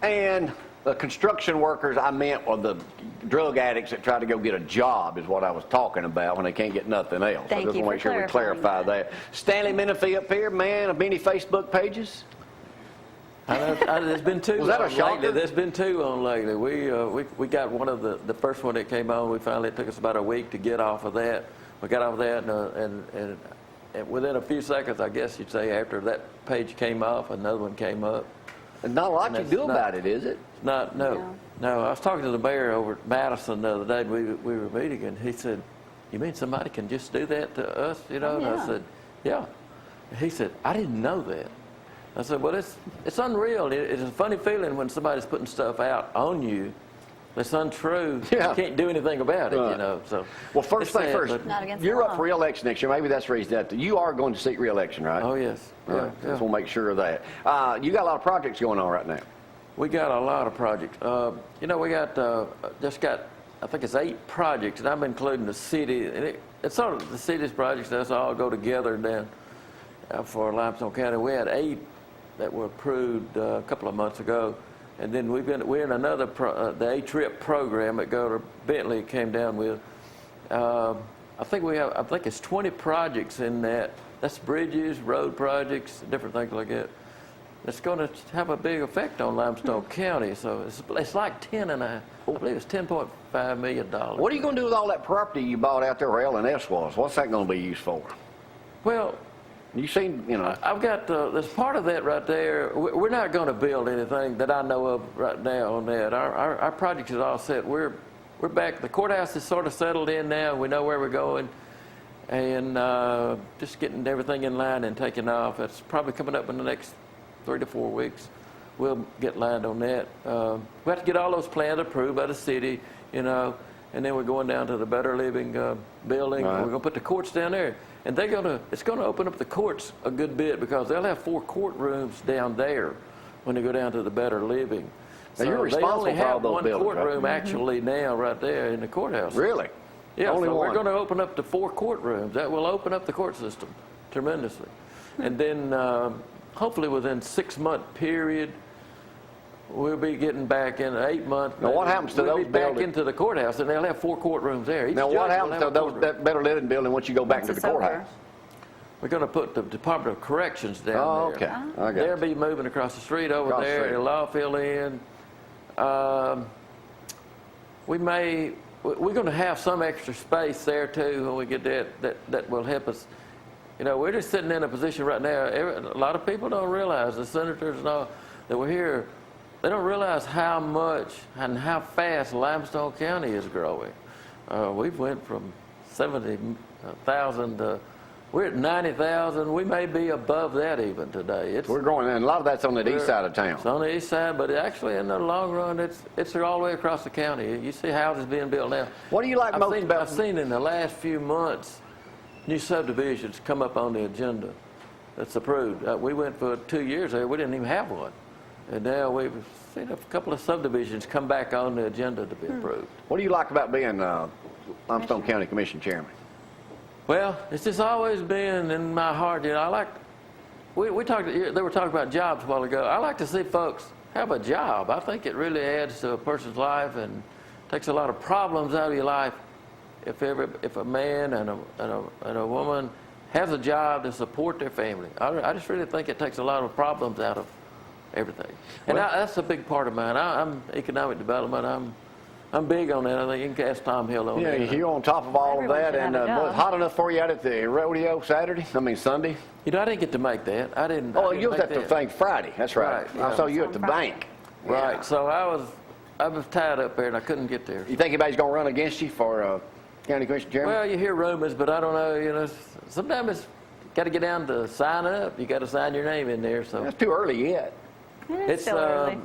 And the construction workers I meant were the drug addicts that try to go get a job is what I was talking about when they can't get nothing else. Thank I just you want to make for sure we clarify that. Stanley Menefee up here, man, of many Facebook pages. There's been two. Was that a shocker? Lately. There's been two on lately. We got one of the first one that came on. It took us about a week to get off of that. We got off of that, and within a few seconds, I guess you'd say, after that page came off, another one came up. And not a lot you do about it, is it? No. I was talking to the mayor over at Madison the other day. We were meeting, and he said, "You mean somebody can just do that to us?" You know, Oh, yeah. And I said, "Yeah." He said, "I didn't know that." I said, "Well, it's unreal. It's a funny feeling when somebody's putting stuff out on you that's untrue. Yeah. You can't do anything about it, you know." So, well, first thing first, you're up for re-election next year. Maybe that's the reason that you are going to seek re-election, right? Oh yes. Yeah. Just want to make sure of that. You got a lot of projects going on right now. We got a lot of projects. You know, we got I think it's 8 projects, and I'm including the city. And it's sort of the city's projects. That's all go together then for Limestone County. We had 8 that were approved a couple of months ago, and then we're in another the A-Trip program that Governor Bentley came down with. I think it's 20 projects in that. That's bridges, road projects, different things like that. It's going to have a big effect on Limestone County. So it's like I believe it's $10.5 million. What are you going to do with all that property you bought out there where L&S was? What's that going to be used for? Well, you seen, you know. I've got, there's part of that right there. We're not going to build anything that I know of right now on that. Our project is all set. We're back. The courthouse is sort of settled in now. We know where we're going. And just getting everything in line and taking off. It's probably coming up in the next 3 to 4 weeks. We'll get lined on that. We have to get all those plans approved by the city, you know, and then we're going down to the Better Living building. Right. We're going to put the courts down there. And it's going to open up the courts a good bit because they'll have 4 courtrooms down there when they go down to the Better Living. Now, you're responsible for all those buildings, they only have one courtroom right? actually now right there in the courthouse. Really? Yeah, Only so one. we're going to open up to 4 courtrooms. That will open up the court system tremendously. And then hopefully within a 6-month period, we'll be getting back in 8 months. Now, what happens to we'll those be back buildings? into the courthouse, and they'll have 4 courtrooms there. Each Now, what judge will happens have to a courtroom. that Better Living building once you go back Once to the it's over. courthouse? We're going to put the Department of Corrections down Oh, there. okay. I got They'll you. be moving across the street over Across the there. street. It'll all fill in. We're going to have some extra space there too when we get that will help us. You know, we're just sitting in a position right now. A lot of people don't realize, the senators and all that we're here, they don't realize how much and how fast Limestone County is growing. We've went from 70,000 to we're at 90,000. We may be above that even today. We're growing, and a lot of that's on the east side of It's town. on the east side, but actually in the long run, it's all the way across the county. You see houses being built now. What do you like most about? I've seen in the last few months new subdivisions come up on the agenda that's approved. We went for 2 years there. We didn't even have one. And now we've seen a couple of subdivisions come back on the agenda to be approved. What do you like about being Limestone County Commission Chairman? Well, it's just always been in my heart. You know, I like. They were talking about jobs a while ago. I like to see folks have a job. I think it really adds to a person's life and takes a lot of problems out of your life. If a man and a woman has a job to support their family, I just really think it takes a lot of problems out of everything. And that's a big part of mine. I'm economic development. I'm big on that. I think you can ask Tom Hill on that. Yeah, you're on top of all of Everyone that, should and have a job. was it hot enough for you out at the rodeo Sunday? You know, I didn't get to make that. I didn't. Oh, I didn't you was make at the that. thing Friday. That's right. Right, yeah. I saw you at the Friday. bank. Right. Yeah. So I was tied up there and I couldn't get there. You think anybody's going to run against you for county commission chairman? Well, you hear rumors, but I don't know. You know, sometimes it's got to get down to sign up. You got to sign your name in there. So That's too early yet. It's still early.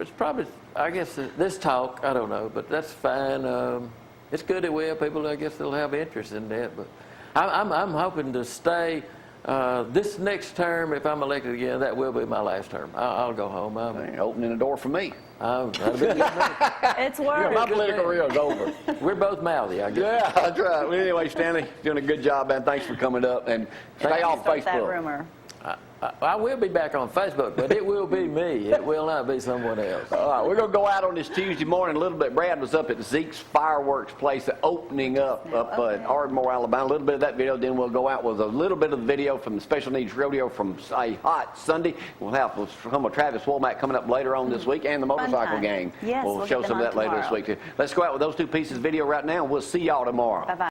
it's probably, I guess this talk, I don't know, but that's fine. It's good that we have people, I guess, that'll have interest in that. But I'm hoping to stay this next term. If I'm elected again, that will be my last term. I'll go home. Ain't opening the door for me. That'll be good for me. It's work. My political career is over. We're both mouthy, I guess. Yeah, that's right. Well, anyway, Stanley, doing a good job, man. Thanks for coming up, and stay off Start that Facebook. rumor. I will be back on Facebook, but it will be me. It will not be someone else. All right, we're going to go out on this Tuesday morning a little bit. Brad was up at Zeke's Fireworks place, opening up in Ardmore, Alabama. A little bit of that video, then we'll go out with a little bit of the video from the Special Needs Rodeo from a hot Sunday. We'll have some of Travis Womack coming up later on this week, and the motorcycle gang. Yes, we'll show get some of them that on later this tomorrow. week. Let's go out with those two pieces of video right now, and we'll see y'all tomorrow. Bye-bye.